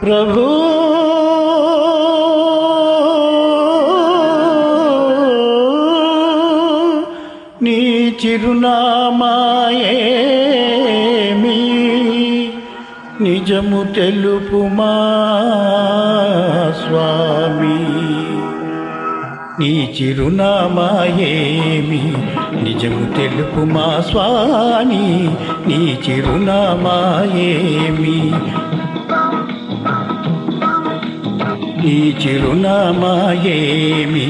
ప్రభు నీ చిరునామాయేమి నిజము తెలుపుమా స్వామి. నీ చిరునామాయేమి నిజము తెలుపుమా స్వామి. నీ చిరునామాయేమి నీ చిరునామాయేమి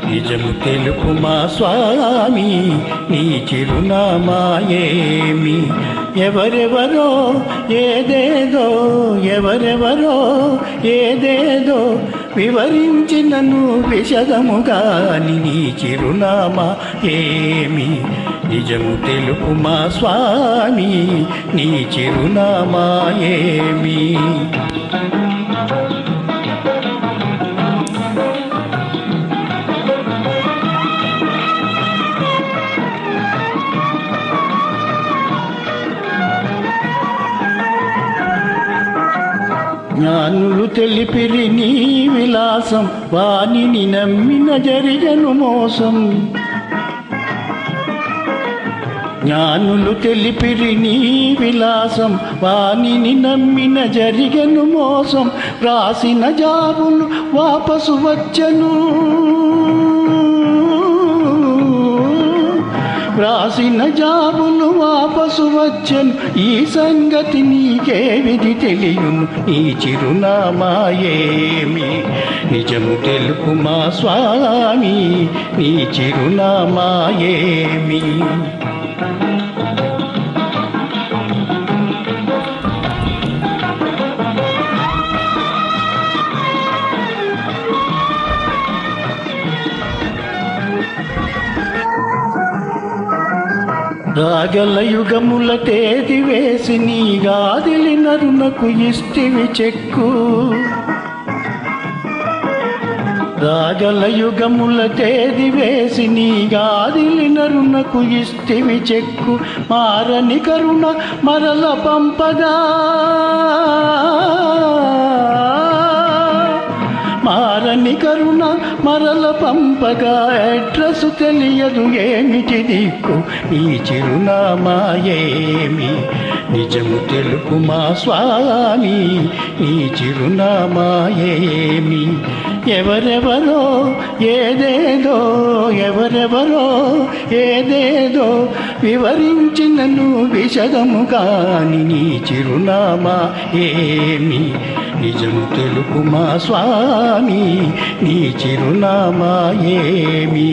నిజము తెలుపుమా స్వామి. నీ చిరునామాయేమి ఎవరెవరో ఏదేదో ఎవరెవరో ఏదేదో వివరించినను విశదముగాని నీ చిరునామా ఏమి నిజము తెలుపుమా స్వామి. నీ చిరునామా ఏమి జ్ఞానులు తెలిపిరి నీ విలాసం వానిని నమ్మిన జరిగను మోసం. జ్ఞానులు తెలిపిరి నీ విలాసం వానిని నమ్మిన జరిగను మోసం. రాసిన జాబులు వాపసు వచ్చను రాసిన జాబులు వాపసు వచ్చను. ఈ సంగతి నీకే విధి తెలియను. నీ చిరునామాయేమి నిజము తెలుపుమా స్వామి. నీ చిరునామాయేమి రాగల యుగముల తేది వేసి నీ గాదిలి నరునకు ఇష్టివి చెక్కు. రాగల యుగముల తేది వేసి నీ గాదిలి నరునకు ఇష్టివి చెక్కు. మారని కరుణ మరల పంపగా మారని కరుణ మరల పంపగా అడ్రసు తెలియదు ఏమిటి దిక్కు. నీ చిరునామాయేమి నిజము తెలుపుమా స్వామి. నీ చిరునామాయేమి ఎవరెవరో ఏదేదో ఎవరెవరో ఏదేదో వివరించినను విశదము కాని నీ చిరునామా ఏమి నిజము తెలుపుమా స్వామి. నీ చిరునామాయేమి